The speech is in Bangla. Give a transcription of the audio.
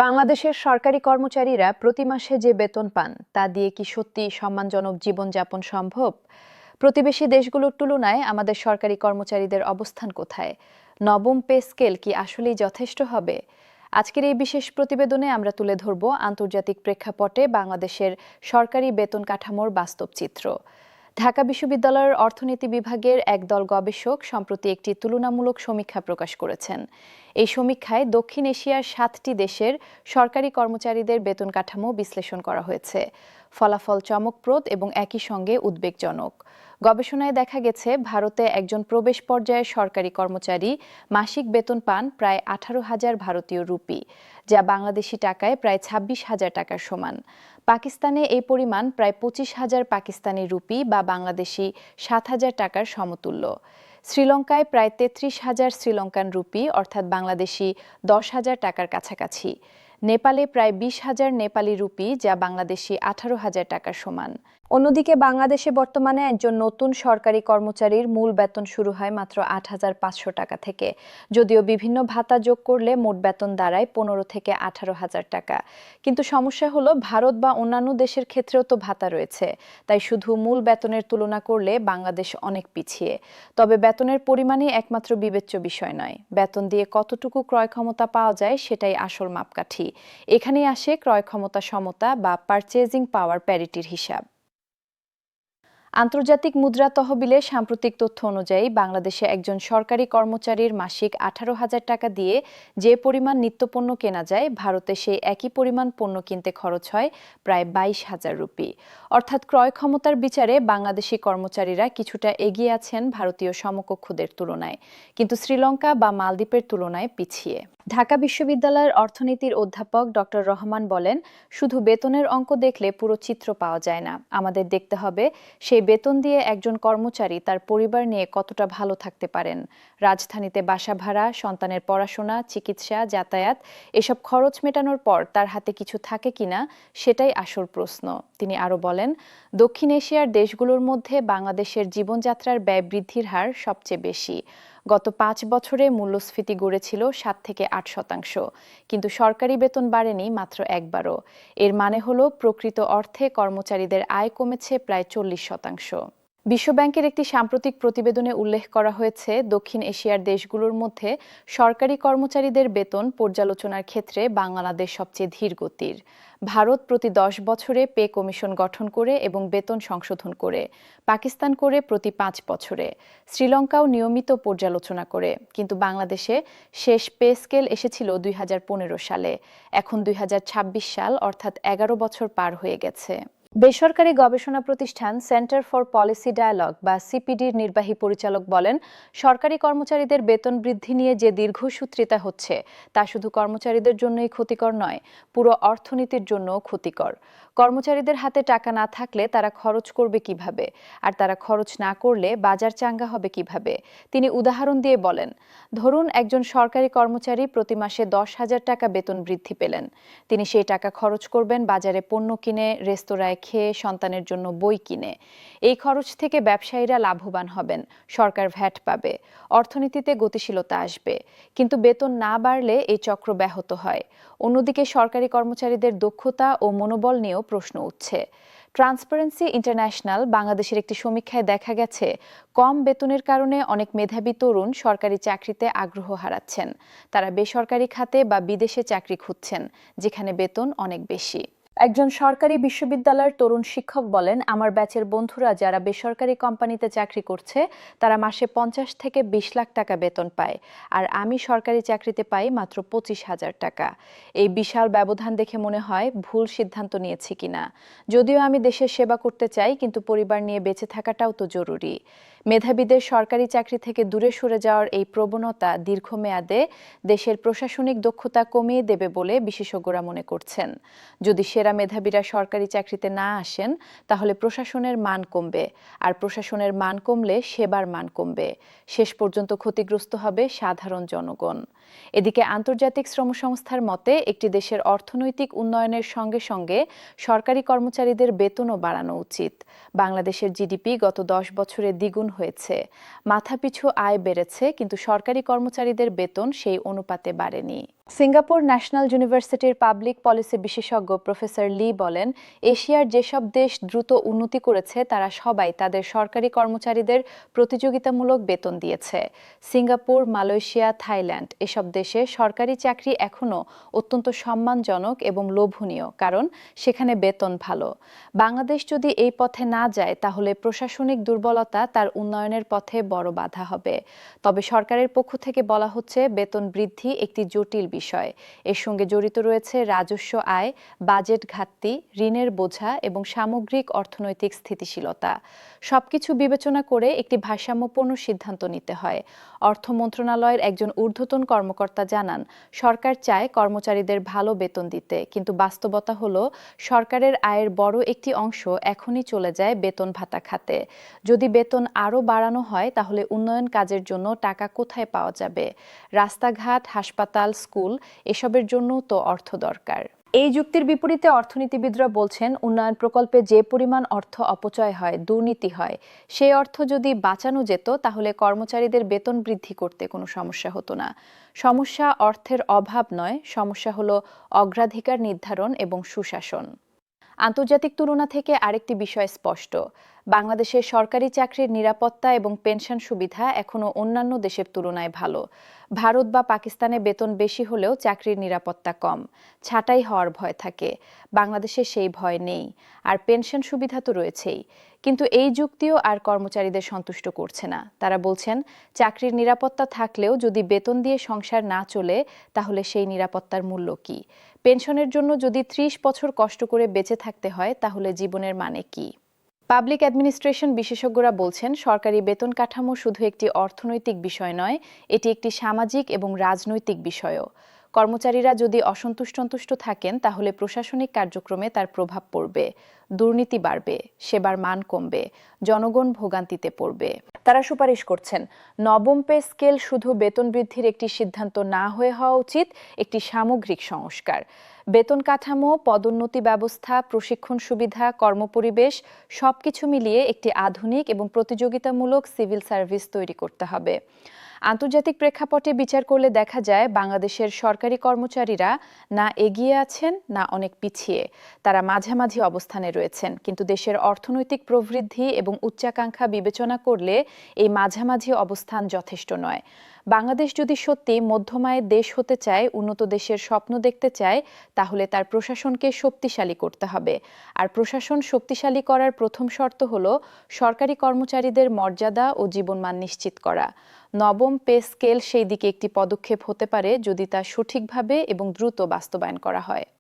বাংলাদেশের সরকারি কর্মচারীরা প্রতি মাসে যে বেতন পান তা দিয়ে কি সত্যি সম্মানজনক জীবনযাপন সম্ভব? প্রতিবেশী দেশগুলোর তুলনায় আমাদের সরকারি কর্মচারীদের অবস্থান কোথায়? নবম পে স্কেল কি আসলেই যথেষ্ট হবে? আজকের এই বিশেষ প্রতিবেদনে আমরা তুলে ধরব আন্তর্জাতিক প্রেক্ষাপটে বাংলাদেশের সরকারি বেতন কাঠামোর বাস্তব চিত্র। ঢাকা বিশ্ববিদ্যালয়ের অর্থনীতি বিভাগের একদল গবেষক সম্প্রতি একটি তুলনামূলক সমীক্ষা প্রকাশ করেছেন। এই সমীক্ষায় দক্ষিণ এশিয়ার 7টি দেশের সরকারি কর্মচারীদের বেতন কাঠামো বিশ্লেষণ করা হয়েছে। ফলাফল চমকপ্রদ এবং একই সঙ্গে উদ্বেগজনক। গবেষণায় দেখা গেছে ভারতে একজন প্রবেশ পর্যায়ের সরকারি কর্মচারী মাসিক বেতন পান প্রায় 18,000 ভারতীয় রুপি, যা বাংলাদেশি টাকায় প্রায় 26,000 টাকার সমান। পাকিস্তানে এই পরিমাণ প্রায় 25,000 পাকিস্তানি রুপি বা বাংলাদেশি 7,000 টাকার সমতুল্য। শ্রীলঙ্কায় প্রায় 33,000 শ্রীলঙ্কান রুপি অর্থাৎ বাংলাদেশি 10,000 টাকার কাছাকাছি। নেপালে প্রায় 20,000 নেপালি রুপি, যা বাংলাদেশি 18,000 টাকার সমান। অন্যদিকে বাংলাদেশে বর্তমানে একজন নতুন সরকারি কর্মচারীর মূল বেতন শুরু হয় মাত্র 8,500 টাকা থেকে, যদিও বিভিন্ন ভাতা যোগ করলে মোট বেতন দাঁড়ায় 15 থেকে 18,000 টাকা। কিন্তু সমস্যা হলো ভারত বা অন্যান্য দেশের ক্ষেত্রেও তো ভাতা রয়েছে, তাই শুধু মূল বেতনের তুলনা করলে বাংলাদেশ অনেক পিছিয়ে। তবে বেতনের পরিমাণই একমাত্র বিবেচ্য বিষয় নয়, বেতন দিয়ে কতটুকু ক্রয় ক্ষমতা পাওয়া যায় সেটাই আসল মাপকাঠি। এখানেই আসে ক্রয় ক্ষমতা সমতা বা পারচেজিং পাওয়ার প্যারিটির হিসাব। আন্তর্জাতিক মুদ্রা তহবিলের সাম্প্রতিক তথ্য অনুযায়ী বাংলাদেশে একজন সরকারি কর্মচারীর মাসিক 18,000 টাকা দিয়ে যে পরিমাণ নিত্যপণ্য কেনা যায়, ভারতে সেই একই পরিমাণ পণ্য কিনতে খরচ হয় প্রায় 22,000 রুপি। অর্থাৎ ক্রয় ক্ষমতার বিচারে বাংলাদেশি কর্মচারীরা কিছুটা এগিয়ে আছেন ভারতীয় সমকক্ষদের তুলনায়, কিন্তু শ্রীলঙ্কা বা মালদ্বীপের তুলনায় পিছিয়ে। ঢাকা বিশ্ববিদ্যালয়ের অর্থনীতির অধ্যাপক ডক্টর রহমান বলেন, শুধু বেতনের অঙ্ক দেখলে পুরো চিত্র পাওয়া যায় না। আমাদের দেখতে হবে সেই বেতন দিয়ে একজন কর্মচারী তার পরিবার নিয়ে কতটা ভালো থাকতে পারেন। রাজধানীতে বাসা ভাড়া, সন্তানের পড়াশোনা, চিকিৎসা, যাতায়াত এসব খরচ মেটানোর পর তার হাতে কিছু থাকে কিনা সেটাই আসল প্রশ্ন। তিনি আরও বলেন, দক্ষিণ এশিয়ার দেশগুলোর মধ্যে বাংলাদেশের জীবনযাত্রার ব্যয় বৃদ্ধির হার সবচেয়ে বেশি। গত 5 বছরে মূল্যস্ফীতি গড়েছিল 7 থেকে 8%, কিন্তু সরকারি বেতন বাড়েনি মাত্র একবারও। এর মানে হলো প্রকৃত অর্থে কর্মচারীদের আয় কমেছে প্রায় 40%। বিশ্বব্যাংকের একটি সাম্প্রতিক প্রতিবেদনে উল্লেখ করা হয়েছে, দক্ষিণ এশিয়ার দেশগুলোর মধ্যে সরকারি কর্মচারীদের বেতন পর্যালোচনার ক্ষেত্রে বাংলাদেশ সবচেয়ে ধীর গতির। ভারত প্রতি 10 বছরে পে কমিশন গঠন করে এবং বেতন সংশোধন করে, পাকিস্তান করে প্রতি 5 বছরে, শ্রীলঙ্কাও নিয়মিত পর্যালোচনা করে। কিন্তু বাংলাদেশে শেষ পে স্কেল এসেছিল 2015 সালে। এখন 2026 সাল, অর্থাৎ 11 বছর পার হয়ে গেছে। বেসরকারি গবেষণা প্রতিষ্ঠান সেন্টার ফর পলিসি ডায়ালগ বা সিপিডির নির্বাহী পরিচালক বলেন, সরকারি কর্মচারীদের বেতন বৃদ্ধি নিয়ে যে দীর্ঘসূত্রিতা হচ্ছে তা শুধু কর্মচারীদের জন্যই ক্ষতিকর নয়, পুরো অর্থনীতির জন্যও ক্ষতিকর। কর্মচারীদের হাতে টাকা না থাকলে তারা খরচ করবে কিভাবে, আর তারা খরচ না করলে বাজার চাঙ্গা হবে কিভাবে? তিনি উদাহরণ দিয়ে বলেন, ধরুন একজন সরকারি কর্মচারী প্রতি মাসে 10,000 টাকা বেতন বৃদ্ধি পেলেন। তিনি সেই টাকা খরচ করবেন বাজারে পণ্য কিনে, রেস্তোরাঁয় খেয়ে, সন্তানের জন্য বই কিনে। এই খরচ থেকে ব্যবসায়ীরা লাভবান হবেন, সরকার ভ্যাট পাবে, অর্থনীতিতে গতিশীলতা আসবে। কিন্তু বেতন না বাড়লে এই চক্র ব্যাহত হয়। অন্যদিকে সরকারি কর্মচারীদের দক্ষতা ও মনোবল নিয়েও প্রশ্ন উঠছে। ট্রান্সপারেন্সি ইন্টারন্যাশনাল বাংলাদেশের একটি সমীক্ষায় দেখা গেছে, কম বেতনের কারণে অনেক মেধাবী তরুণ সরকারি চাকরিতে আগ্রহ হারাচ্ছেন। তারা বেসরকারি খাতে বা বিদেশে চাকরি খুঁজছেন, যেখানে বেতন অনেক বেশি। একজন সরকারি বিশ্ববিদ্যালয়ের তরুণ শিক্ষক বলেন, আমার ব্যাচের বন্ধুরা যারা বেসরকারি কোম্পানিতে চাকরি করছে তারা মাসে 50 থেকে 20 লাখ টাকা বেতন পায়, আর আমি সরকারি চাকরিতে পাই মাত্র 25,000 টাকা। এই বিশাল ব্যবধান দেখে মনে হয় ভুল সিদ্ধান্ত নিয়েছি কিনা। যদিও আমি দেশের সেবা করতে চাই, কিন্তু পরিবার নিয়ে বেঁচে থাকাটাও তো জরুরি। মেধাবীদের সরকারি চাকরি থেকে দূরে সরে যাওয়ার এই প্রবণতা দীর্ঘমেয়াদে দেশের প্রশাসনিক দক্ষতা কমিয়ে দেবে বলে বিশেষজ্ঞরা মনে করছেন। যদি সেরা মেধাবীরা সরকারি চাকরিতে না আসেন, তাহলে প্রশাসনের মান কমবে, আর প্রশাসনের মান কমলে সেবার মান কমবে। শেষ পর্যন্ত ক্ষতিগ্রস্ত হবে সাধারণ জনগণ। এদিকে আন্তর্জাতিক শ্রম সংস্থার মতে একটি দেশের অর্থনৈতিক উন্নয়নের সঙ্গে সঙ্গে সরকারি কর্মচারীদের বেতনও বাড়ানো উচিত। বাংলাদেশের জিডিপি গত 10 বছরে দ্বিগুণ হয়েছে। মাথাপিছু আয় বেড়েছে, কিন্তু সরকারি কর্মচারীদের বেতন সেই অনুপাতে বাড়েনি। সিঙ্গাপুর ন্যাশনাল ইউনিভার্সিটির পাবলিক পলিসি বিশেষজ্ঞ প্রফেসর লি বলেন, এশিয়ার যেসব দেশ দ্রুত উন্নতি করেছে তারা সবাই তাদের সরকারি কর্মচারীদের প্রতিযোগিতামূলক বেতন দিয়েছে। সিঙ্গাপুর, মালয়েশিয়া, থাইল্যান্ড এসব দেশে সরকারি চাকরি এখনও অত্যন্ত সম্মানজনক এবং লোভনীয়, কারণ সেখানে বেতন ভালো। বাংলাদেশ যদি এই পথে না যায় তাহলে প্রশাসনিক দুর্বলতা তার উন্নয়নের পথে বড় বাধা হবে। তবে সরকারের পক্ষ থেকে বলা হচ্ছে, বেতন বৃদ্ধি একটি জটিল বিষয়। এর সঙ্গে জড়িত রয়েছে রাজস্ব আয়, বাজেট ঘাটতি, ঋণের বোঝা এবং সামগ্রিক অর্থনৈতিক স্থিতিশীলতা। সবকিছু বিবেচনা করে একটি ভারসাম্যপূর্ণ সিদ্ধান্ত নিতে হয়। অর্থ মন্ত্রণালয়ের একজন ঊর্ধ্বতন কর্মকর্তা জানান, সরকার চায় কর্মচারীদের ভালো বেতন দিতে, কিন্তু বাস্তবতা হলো সরকারের আয়ের বড় একটি অংশ এখনই চলে যায় বেতন ভাতা খাতে। যদি বেতন আরও বাড়ানো হয় তাহলে উন্নয়ন কাজের জন্য টাকা কোথায় পাওয়া যাবে? রাস্তাঘাট, হাসপাতাল, স্কুল এসবের জন্য তো অর্থ দরকার। এই যুক্তির বিপরীতে অর্থনীতিবিদরা বলছেন, উন্নয়ন প্রকল্পে যে পরিমাণ অর্থ অপচয় হয়, দুর্নীতি হয়, সেই অর্থ যদি বাঁচানো যেত তাহলে কর্মচারীদের বেতন বৃদ্ধি করতে কোনো সমস্যা হতো না। সমস্যা অর্থের অভাব নয়, সমস্যা হলো অগ্রাধিকার নির্ধারণ এবং সুশাসন। আন্তর্জাতিক তুলনা থেকে আরেকটি বিষয় স্পষ্ট, বাংলাদেশের সরকারি চাকরির নিরাপত্তা এবং পেনশন সুবিধা এখনও অন্যান্য দেশের তুলনায় ভালো। ভারত বা পাকিস্তানে বেতন বেশি হলেও চাকরির নিরাপত্তা কম, ছাঁটাই হওয়ার ভয় থাকে। বাংলাদেশে সেই ভয় নেই, আর পেনশন সুবিধা তো রয়েছেই। কিন্তু এই যুক্তিও আর কর্মচারীদের সন্তুষ্ট করছে না। তারা বলছেন, চাকরির নিরাপত্তা থাকলেও যদি বেতন দিয়ে সংসার না চলে তাহলে সেই নিরাপত্তার মূল্য কি? পেনশনের জন্য যদি 30 বছর কষ্ট করে বেঁচে থাকতে হয় তাহলে জীবনের মানে কি? পাবলিক অ্যাডমিনিস্ট্রেশন বিশেষজ্ঞরা বলছেন, সরকারি বেতন কাঠামো শুধু একটি অর্থনৈতিক বিষয় নয়, এটি একটি সামাজিক এবং রাজনৈতিক বিষয়ও। কর্মচারীরা যদি অসন্তুষ্ট থাকেন তাহলে প্রশাসনিক কার্যক্রমে তার প্রভাব পড়বে, দুর্নীতি বাড়বে, সেবার মান কমবে, জনগণ ভোগান্তিতে পড়বে। তারা সুপারিশ করছেন, নবম পে স্কেল শুধু বেতন বৃদ্ধির একটি সিদ্ধান্ত না হয়ে হওয়া উচিত একটি সামগ্রিক সংস্কার। বেতন কাঠামো, পদোন্নতি ব্যবস্থা, প্রশিক্ষণ সুবিধা, কর্মপরিবেশ সবকিছু মিলিয়ে একটি আধুনিক এবং প্রতিযোগিতামূলক সিভিল সার্ভিস তৈরি করতে হবে। আন্তর্জাতিক প্রেক্ষাপটে বিচার করলে দেখা যায়, বাংলাদেশের সরকারি কর্মচারীরা না এগিয়ে আছেন না অনেক পিছিয়ে। তারা মাঝামাঝি অবস্থানে রয়েছেন, কিন্তু দেশের অর্থনৈতিক প্রবৃদ্ধি এবং উচ্চাকাঙ্ক্ষা বিবেচনা করলে এই মাঝামাঝি অবস্থান যথেষ্ট নয়। বাংলাদেশ যদি সত্যি মধ্যমায়ের দেশ হতে চায়, উন্নত দেশের স্বপ্ন দেখতে চায়, তাহলে তার প্রশাসনকে শক্তিশালী করতে হবে। আর প্রশাসন শক্তিশালী করার প্রথম শর্ত হলো সরকারি কর্মচারীদের মর্যাদা ও জীবনমান নিশ্চিত করা। নবম পে স্কেল সেই দিকে একটি পদক্ষেপ হতে পারে যদি তা সঠিকভাবে এবং দ্রুত বাস্তবায়ন করা হয়।